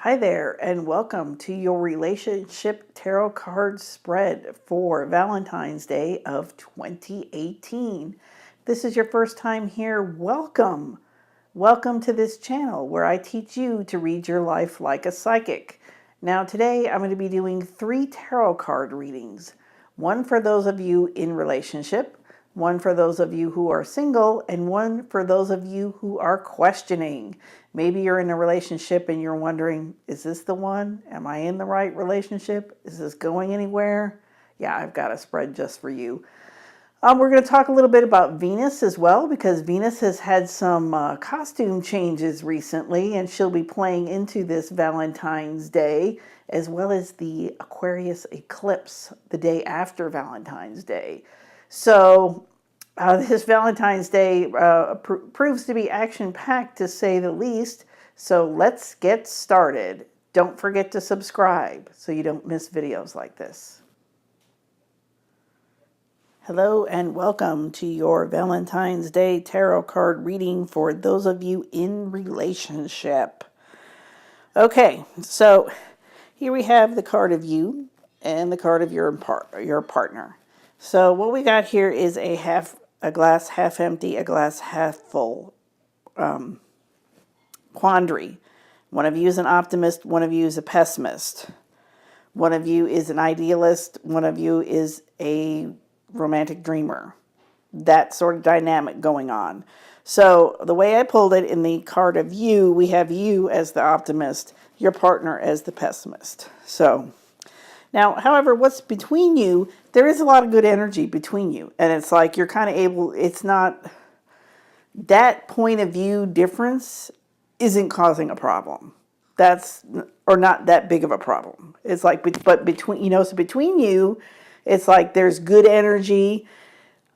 Hi there, and welcome to your relationship tarot card spread for Valentine's Day of 2018. This is your first time here. Welcome. Welcome to this channel where I teach you to read your life like a psychic. Now today I'm going to be doing 3 tarot card readings. One for those of you in relationship, one for those of you who are single, and one for those of you who are questioning. Maybe you're in a relationship and you're wondering, is this the one? Am I in the right relationship? Is this going anywhere? Yeah, I've got a spread just for you. We're going to talk a little bit about Venus as well, because Venus has had some costume changes recently, and she'll be playing into this Valentine's Day, as well as the Aquarius eclipse the day after Valentine's Day. So this Valentine's Day proves to be action-packed, to say the least. So let's get started. Don't forget to subscribe so you don't miss videos like this. Hello and welcome to your Valentine's Day tarot card reading for those of you in relationship. Okay, so here we have the card of you and the card of your partner. So what we got here is a glass half empty, a glass half full quandary. One of you is an optimist, one of you is a pessimist. One of you is an idealist, one of you is a romantic dreamer. That sort of dynamic going on. So the way I pulled it in the card of you, we have you as the optimist, your partner as the pessimist. So now, however, what's between you, there is a lot of good energy between you. And it's like you're kind of able, it's not, that point of view difference isn't causing a problem. Or not that big of a problem. It's like, but between, so between you, it's like there's good energy,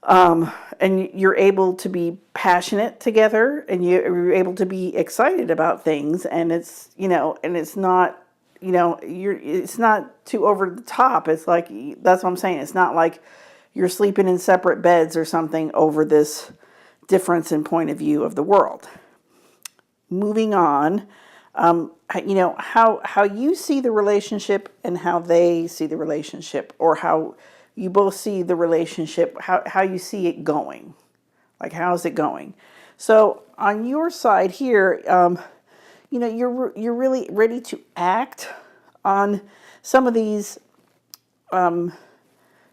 and you're able to be passionate together, and you're able to be excited about things, and it's, and it's not, it's not too over the top. It's like, that's what I'm saying. It's not like you're sleeping in separate beds or something over this difference in point of view of the world. Moving on, how you see the relationship and how they see the relationship, or how you both see the relationship, how you see it going. Like, how's it going? So on your side here, you're really ready to act on some of these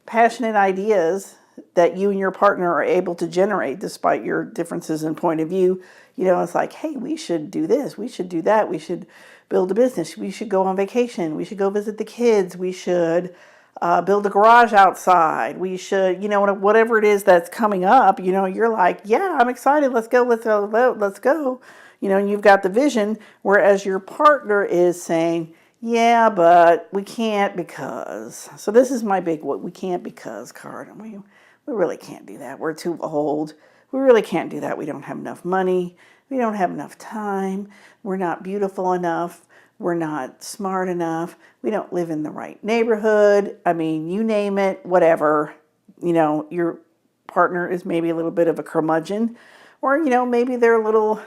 passionate ideas that you and your partner are able to generate despite your differences in point of view. It's like, hey, we should do this, we should do that, we should build a business, we should go on vacation, we should go visit the kids, we should build a garage outside, we should, whatever it is that's coming up, you're like, yeah, I'm excited, let's go, and you've got the vision, whereas your partner is saying, yeah, but we can't because. So this is my big what we can't because card. And we really can't do that. We're too old. We really can't do that. We don't have enough money. We don't have enough time. We're not beautiful enough. We're not smart enough. We don't live in the right neighborhood. I mean, you name it, whatever. Your partner is maybe a little bit of a curmudgeon, or, maybe they're a little,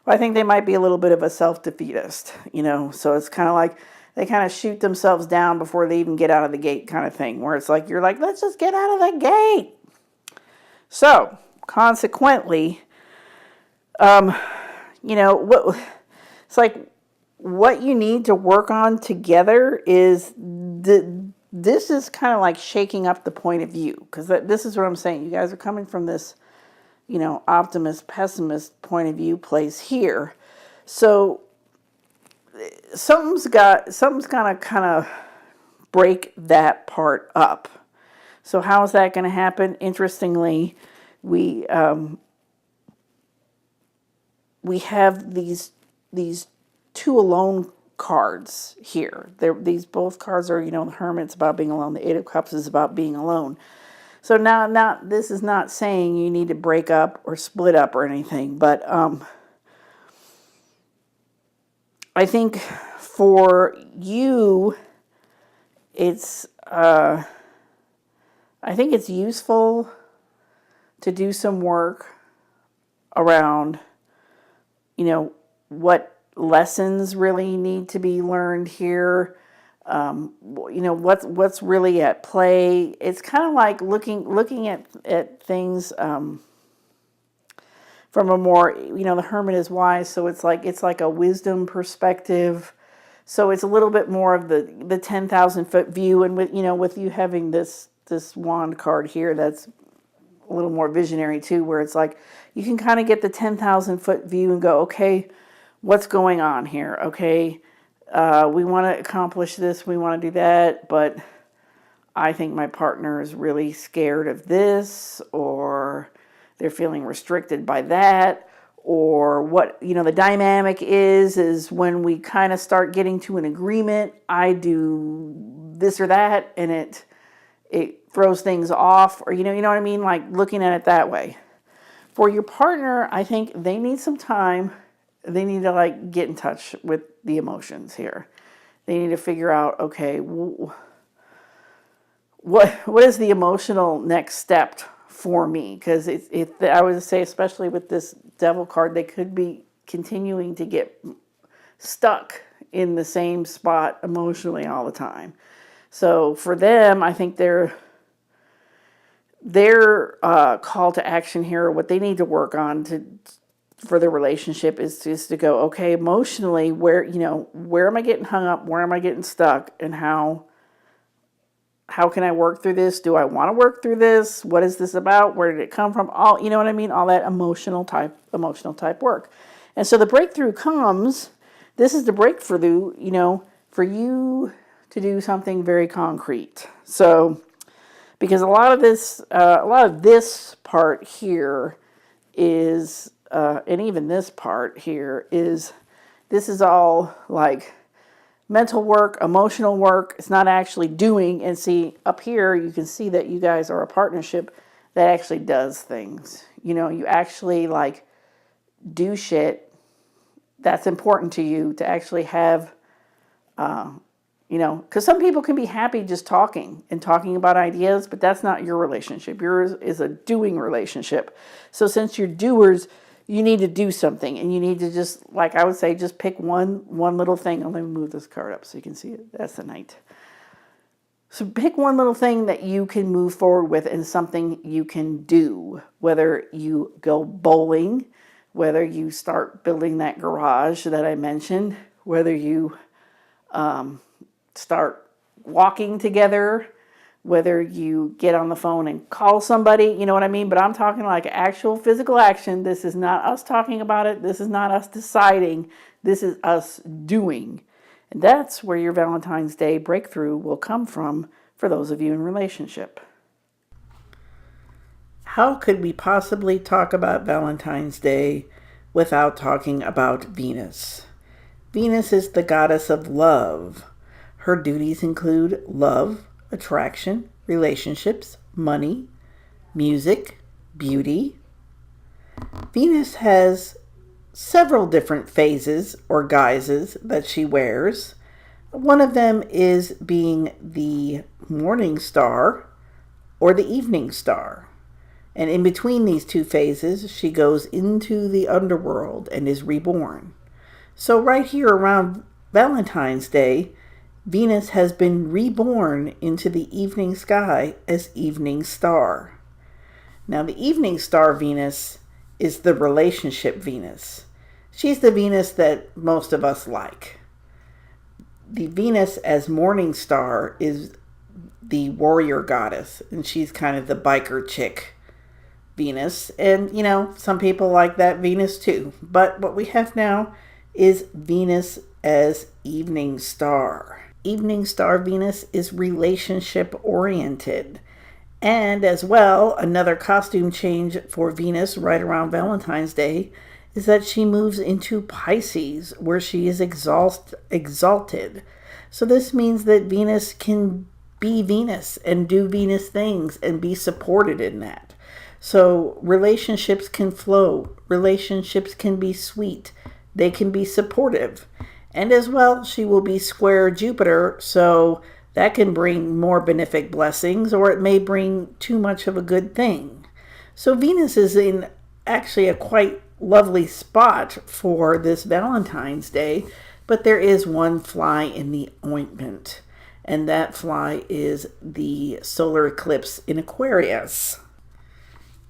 I think they might be a little bit of a self-defeatist, so it's kind of like they kind of shoot themselves down before they even get out of the gate kind of thing, where it's like, you're like, let's just get out of the gate. So consequently, it's like what you need to work on together is this is kind of like shaking up the point of view, because this is what I'm saying. You guys are coming from this, optimist, pessimist point of view place here. So something's gonna kind of break that part up. So how is that going to happen? Interestingly, we have these 2 alone cards here. These both cards are, the Hermit's about being alone. The 8 of Cups is about being alone. So now this is not saying you need to break up or split up or anything, but I think for you, I think it's useful to do some work around, what lessons really need to be learned here. What's really at play. It's kind of like looking at things from a more, the hermit is wise, so it's like a wisdom perspective. So it's a little bit more of the 10,000 foot view, and with you having this wand card here, that's a little more visionary too, where it's like you can kind of get the 10,000 foot view and go, okay, what's going on here? Okay, we want to accomplish this, we want to do that, but I think my partner is really scared of this, or they're feeling restricted by that, or what, the dynamic is when we kind of start getting to an agreement, I do this or that, and it throws things off, or you know what I mean, like looking at it that way. For your partner, I think they need some time. They need to like get in touch with the emotions here. They need to figure out, okay, what is the emotional next step for me? Because I would say, especially with this devil card, they could be continuing to get stuck in the same spot emotionally all the time. So for them, I think their call to action here, what they need to work on for their relationship is just to go, okay, emotionally, where am I getting hung up? Where am I getting stuck? And how can I work through this? Do I want to work through this? What is this about? Where did it come from? All, you know what I mean? All that emotional type work. And so the breakthrough comes, this is the breakthrough, for you to do something very concrete. So, because a lot of this part here is, and even this part here this is all like mental work, emotional work. It's not actually doing. And see, up here, you can see that you guys are a partnership that actually does things. You actually like do shit that's important to you to actually have, because some people can be happy just talking about ideas, but that's not your relationship. Yours is a doing relationship. So since you're doers, you need to do something, and you need to just, like I would say, just pick one little thing. Let me move this card up so you can see it. That's the Knight. So pick one little thing that you can move forward with, and something you can do. Whether you go bowling, whether you start building that garage that I mentioned, whether you start walking together, whether you get on the phone and call somebody, you know what I mean? But I'm talking like actual physical action. This is not us talking about it. This is not us deciding. This is us doing. And that's where your Valentine's Day breakthrough will come from for those of you in relationship. How could we possibly talk about Valentine's Day without talking about Venus? Venus is the goddess of love. Her duties include love, attraction, relationships, money, music, beauty. Venus has several different phases or guises that she wears. One of them is being the morning star or the evening star. And in between these two phases, she goes into the underworld and is reborn. So right here around Valentine's Day, Venus has been reborn into the evening sky as evening star. Now, the evening star Venus is the relationship Venus. She's the Venus that most of us like. The Venus as morning star is the warrior goddess, and she's kind of the biker chick Venus. And, some people like that Venus too. But what we have now is Venus as evening star. Evening star Venus is relationship oriented. And as well, another costume change for Venus right around Valentine's Day is that she moves into Pisces, where she is exalted. So this means that Venus can be Venus and do Venus things and be supported in that. So relationships can flow. Relationships can be sweet. They can be supportive. And as well, she will be square Jupiter, so that can bring more benefic blessings, or it may bring too much of a good thing. So Venus is in actually a quite lovely spot for this Valentine's Day, but there is one fly in the ointment, and that fly is the solar eclipse in Aquarius.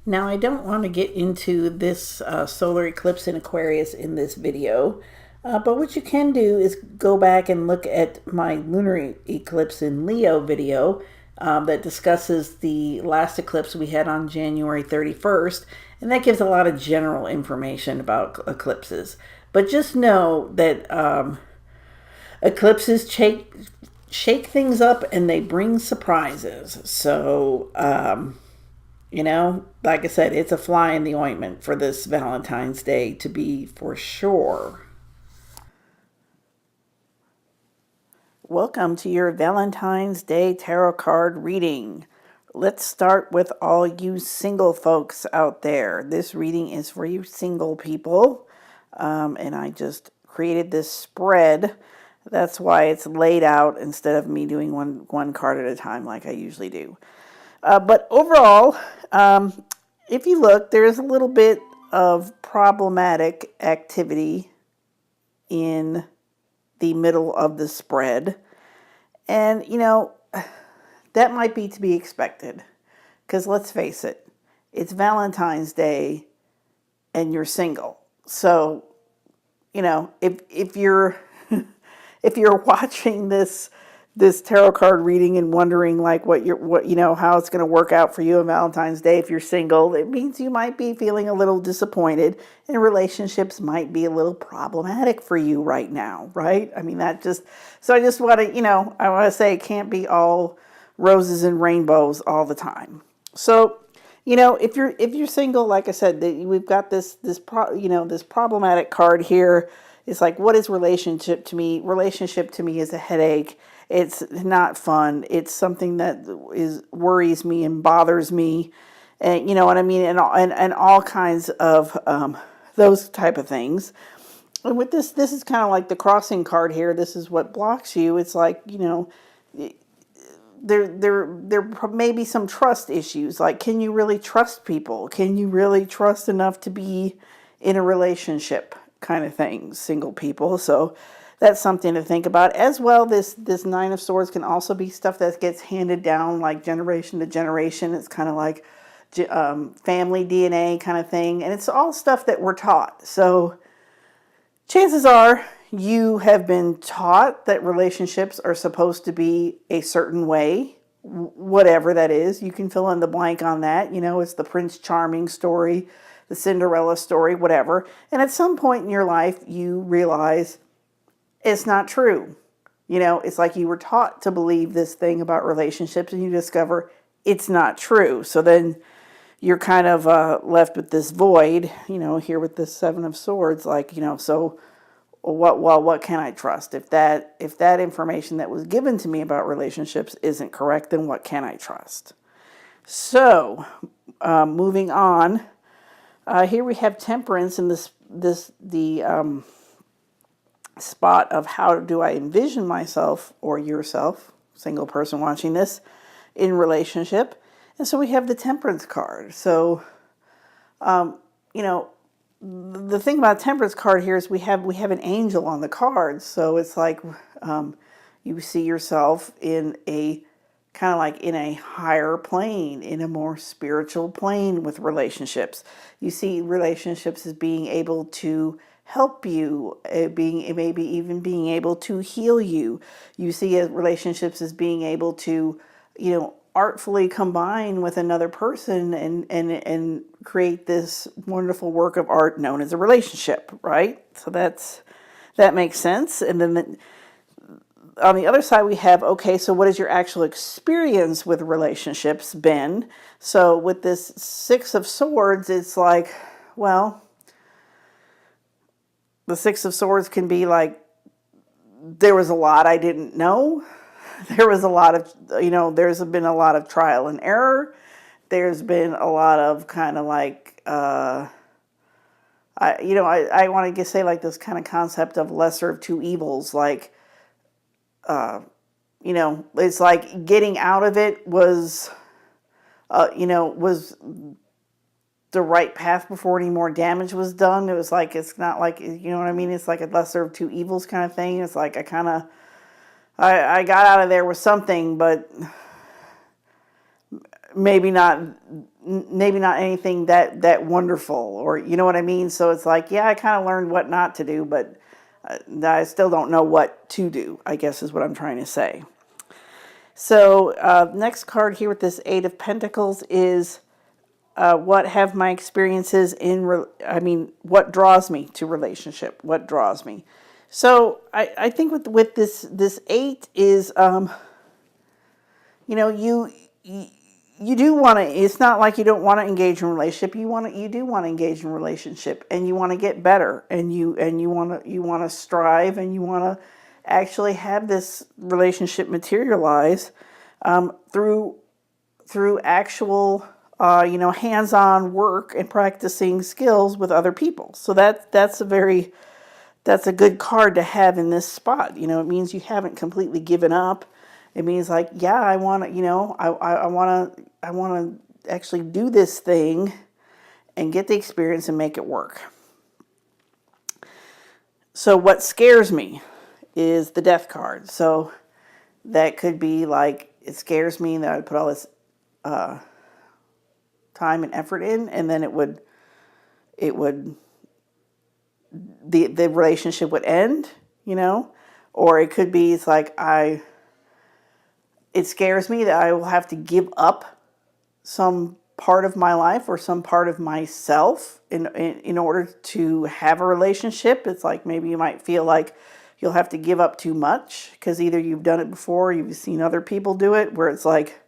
Now, I don't want to get into this solar eclipse in Aquarius in this video, but what you can do is go back and look at my lunar eclipse in Leo video that discusses the last eclipse we had on January 31st, and that gives a lot of general information about eclipses. But just know that eclipses shake things up and they bring surprises. So, like I said, it's a fly in the ointment for this Valentine's Day to be for sure. Welcome to your Valentine's Day tarot card reading. Let's start with all you single folks out there. This reading is for you single people, and I just created this spread. That's why it's laid out instead of me doing one card at a time like I usually do. But overall, if you look, there's a little bit of problematic activity in the middle of the spread. And, that might be to be expected. Because let's face it, it's Valentine's Day and you're single. So, if you're if you're watching this tarot card reading and wondering like how it's going to work out for you on Valentine's Day if you're single, it means you might be feeling a little disappointed and relationships might be a little problematic for you right now, right? I mean, so I just want to, I want to say it can't be all roses and rainbows all the time. So, if you're single, like I said, we've got this problematic card here. It's like, what is relationship to me? Relationship to me is a headache. It's not fun. It's something that worries me and bothers me, and you know what I mean, and all kinds of those type of things. And with this is kind of like the crossing card here. This is what blocks you. It's like, there may be some trust issues. Like, can you really trust people? Can you really trust enough to be in a relationship, kind of thing, single people? So that's something to think about as well. This Nine of Swords can also be stuff that gets handed down like generation to generation. It's kind of like family DNA kind of thing, and it's all stuff that we're taught. So chances are you have been taught that relationships are supposed to be a certain way, whatever that is. You can fill in the blank on that. It's the Prince Charming story, the Cinderella story, whatever. And at some point in your life, you realize it's not true. It's like you were taught to believe this thing about relationships and you discover it's not true. So then you're kind of left with this void, here with this Seven of Swords, like, so what can I trust? If that information that was given to me about relationships isn't correct, then what can I trust? So, moving on, here we have Temperance in the spot of how do I envision myself or yourself, single person watching this, in relationship. And so we have the Temperance card. So, the thing about Temperance card here is we have an angel on the card. So it's like you see yourself in a kind of like in a higher plane, in a more spiritual plane with relationships. You see relationships as being able to help you, maybe even being able to heal you. You see relationships as being able to, artfully combine with another person and create this wonderful work of art known as a relationship, right? So that makes sense. And then on the other side we have, okay, so what has your actual experience with relationships been? So with this Six of Swords, it's like, well, the Six of Swords can be like, there was a lot I didn't know. There was a lot of, there's been a lot of trial and error. There's been a lot of kind of like, I want to say like this kind of concept of lesser of two evils. Like, it's like getting out of it was, was the right path before any more damage was done. It was like, it's not like, you know what I mean? It's like a lesser of two evils kind of thing. It's like I got out of there with something, but maybe not anything that wonderful, or you know what I mean? So it's like, yeah, I kind of learned what not to do, but I still don't know what to do, I guess is what I'm trying to say. So next card here with this Eight of Pentacles is what have my experiences what draws me to relationship? What draws me? So I think with this eight is, you do want to, it's not like you don't want to engage in a relationship. You do want to engage in a relationship, and you want to get better, and you want to strive, and you want to actually have this relationship materialize through actual hands-on work and practicing skills with other people. So that's a good card to have in this spot. It means you haven't completely given up. It means like, yeah, I want to actually do this thing and get the experience and make it work. So what scares me is the Death card. So that could be like, it scares me that I put all this time and effort in, and then the relationship would end, or it could be, it's like it scares me that I will have to give up some part of my life or some part of myself in order to have a relationship. It's like, maybe you might feel like you'll have to give up too much because either you've done it before, or you've seen other people do it, where it's like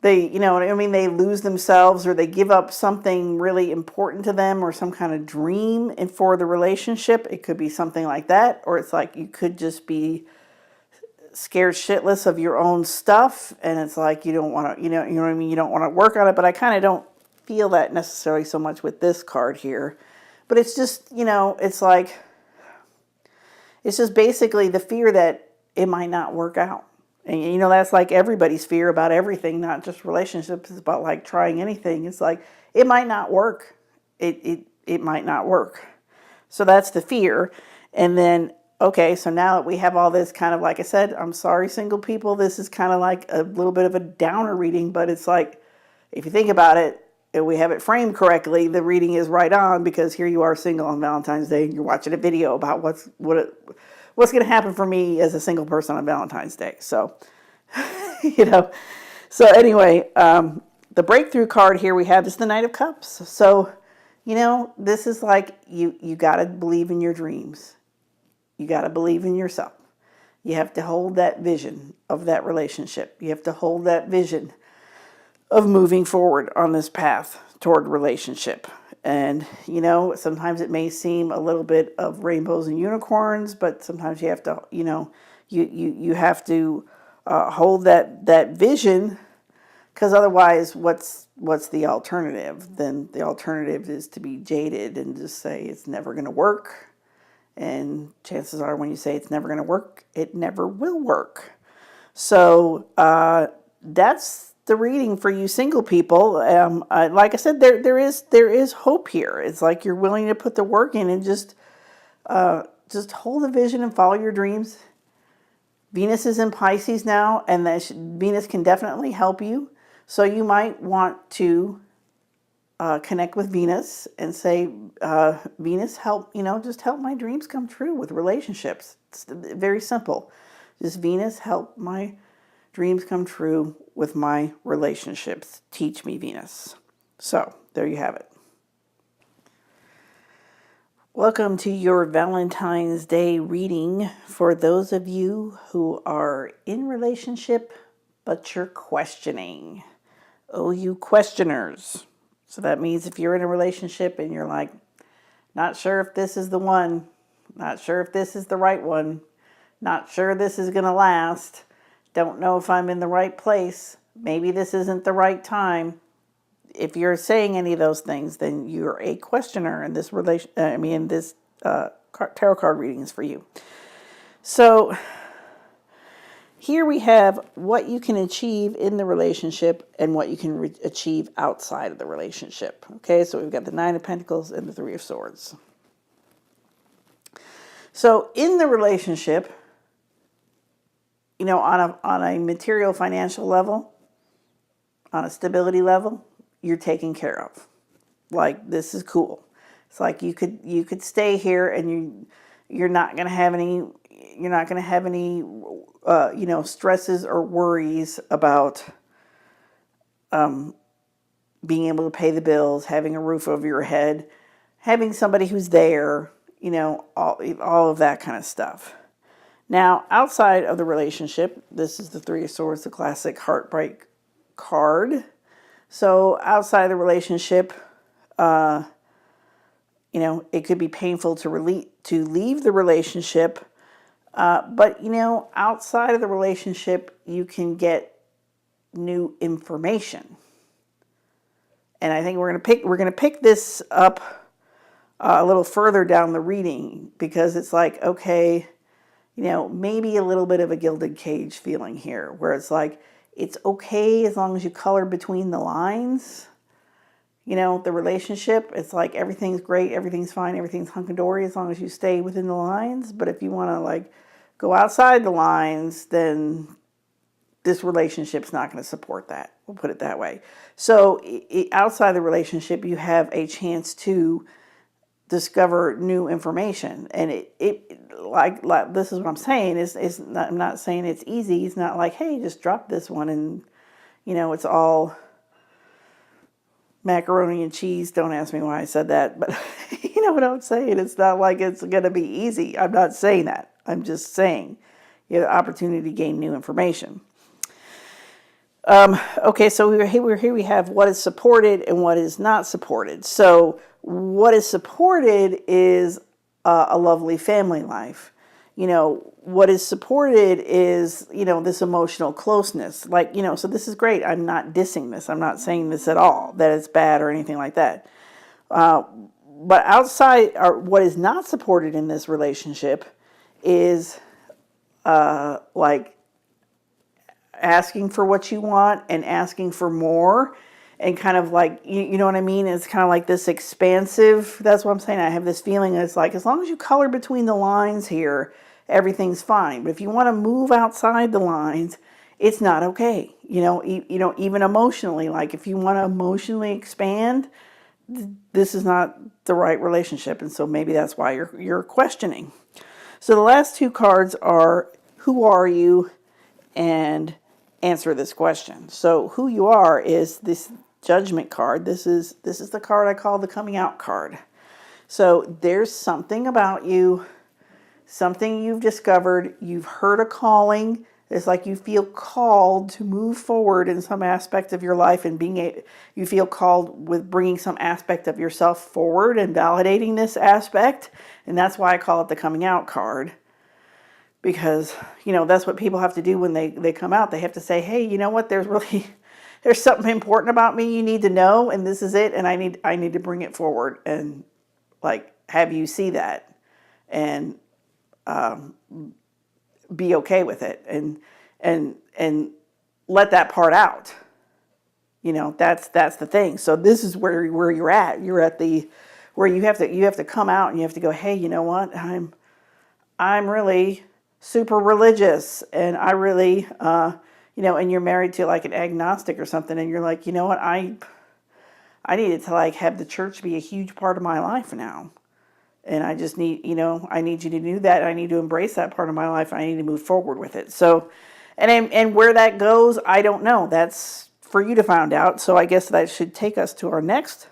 they lose themselves, or they give up something really important to them, or some kind of dream and for the relationship. It could be something like that, or it's like you could just be scared shitless of your own stuff, and it's like you don't want to, you know what I mean, you don't want to work on it. But I kind of don't feel that necessarily so much with this card here. But it's just, it's like, it's just basically the fear that it might not work out. And that's like everybody's fear about everything, not just relationships. It's about like trying anything. It's like, it might not work. It might not work. So that's the fear. And then, okay, so now that we have all this, kind of, like I said, I'm sorry, single people, this is kind of like a little bit of a downer reading, but it's like, if you think about it, and we have it framed correctly, the reading is right on, because here you are single on Valentine's Day, and you're watching a video about what's going to happen for me as a single person on Valentine's Day. So, so anyway, the breakthrough card here we have is the Knight of Cups. So, this is like, you got to believe in your dreams. You got to believe in yourself. You have to hold that vision of that relationship. You have to hold that vision of moving forward on this path toward relationship. And, sometimes it may seem a little bit of rainbows and unicorns, but sometimes you have to, you have to hold that vision, because otherwise what's the alternative? Then the alternative is to be jaded and just say it's never going to work. And chances are, when you say it's never going to work, it never will work. So that's the reading for you single people. Like I said, there is hope here. It's like you're willing to put the work in and just hold the vision and follow your dreams. Venus is in Pisces now, and Venus can definitely help you. So you might want to connect with Venus and say, Venus, help, just help my dreams come true with relationships. It's very simple. Just, Venus, help my dreams come true with my relationships. Teach me, Venus. So there you have it. Welcome to your Valentine's Day reading for those of you who are in relationship, but you're questioning. Oh, you questioners. So that means if you're in a relationship and you're like, not sure if this is the one, not sure if this is the right one, not sure this is going to last, don't know if I'm in the right place, maybe this isn't the right time. If you're saying any of those things, then you're a questioner, and this tarot card reading is for you. So Here we have what you can achieve in the relationship and what you can achieve outside of the relationship. Okay, so we've got the Nine of Pentacles and the Three of Swords. So in the relationship, you know, on a material financial level, on a stability level, you're taken care of. Like, this is cool. It's like you could stay here and you're not going to have any you know, stresses or worries about being able to pay the bills, having a roof over your head, having somebody who's there, you know, all of that kind of stuff. Now, outside of the relationship, this is the Three of Swords, the classic heartbreak card. So outside of the relationship, you know, it could be painful to leave the relationship. But, you know, outside of the relationship, you can get new information. And I think we're going to pick this up a little further down the reading, because it's like, okay, you know, maybe a little bit of a gilded cage feeling here, where it's like, it's okay as long as you color between the lines. You know, the relationship, it's like everything's great, everything's fine, everything's hunky-dory as long as you stay within the lines. But if you want to, like, go outside the lines, then this relationship's not going to support that. We'll put it that way. So outside the relationship, you have a chance to discover new information. And like this is what I'm saying, is not, I'm not saying it's easy. It's not like, hey, just drop this one and, you know, it's all macaroni and cheese. Don't ask me why I said that, but you know what I'm saying? It's not like it's going to be easy. I'm not saying that. I'm just saying you have the opportunity to gain new information. Okay, so we're here. We have what is supported and what is not supported. So what is supported is a lovely family life. You know, what is supported is, you know, this emotional closeness. Like, you know, so this is great. I'm not dissing this. I'm not saying this at all, that it's bad or anything like that. But outside, or what is not supported in this relationship is like asking for what you want and asking for more, and kind of like, you know what I mean? It's kind of like this expansive, that's what I'm saying. I have this feeling it's like, as long as you color between the lines here, everything's fine. But if you want to move outside the lines, it's not okay. You know, even emotionally, like if you want to emotionally expand, this is not the right relationship. And so maybe that's why you're questioning. So the last two cards are who are you and answer this question. So who you are is this Judgment card. This is the card I call the coming out card. So there's something about you, something you've discovered, you've heard a calling. It's like you feel called to move forward in some aspect of your life, and you feel called with bringing some aspect of yourself forward and validating this aspect. And that's why I call it the coming out card. Because, you know, that's what people have to do when they come out. They have to say, hey, you know what, there's something important about me you need to know, and this is it, and I need to bring it forward and, like, have you see that and be okay with it and let that part out. You know, that's the thing. So this is where you're at. You're at where you have to come out and you have to go, hey, you know what, I'm really super religious, and I really, you know, and you're married to like an agnostic or something, and you're like, you know what, I needed to like have the church be a huge part of my life now, and I just need, you know, I need you to do that. I need to embrace that part of my life. I need to move forward with it. So, and where that goes, I don't know. That's for you to find out. So I guess that should take us to our next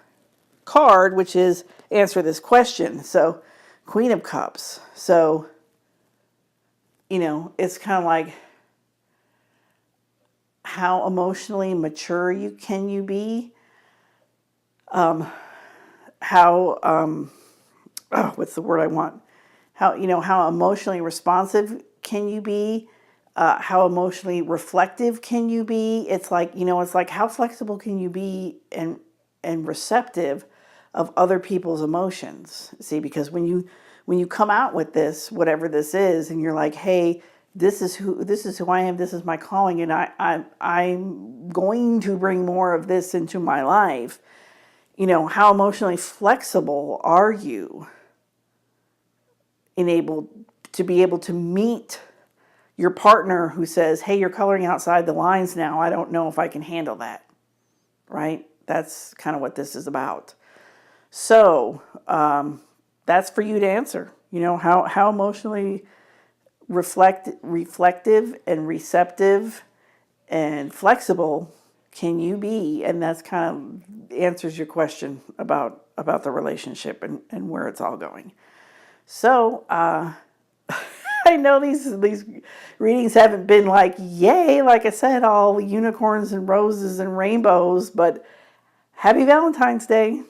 card, which is answer this question. So, Queen of Cups. So, you know, it's kind of like, how emotionally mature can you be? What's the word I want? How emotionally responsive can you be? How emotionally reflective can you be? It's like, you know, it's like, how flexible can you be and receptive of other people's emotions? See, because when you come out with this, whatever this is, and you're like, hey, this is who I am, this is my calling, and I'm going to bring more of this into my life. How emotionally flexible are you to be able to meet your partner who says, hey, you're coloring outside the lines now. I don't know if I can handle that, right? That's kind of what this is about. So that's for you to answer. How emotionally reflective and receptive and flexible can you be? And that's kind of answers your question about the relationship and where it's all going. So I know these readings haven't been like, yay, like I said, all unicorns and roses and rainbows, but happy Valentine's Day.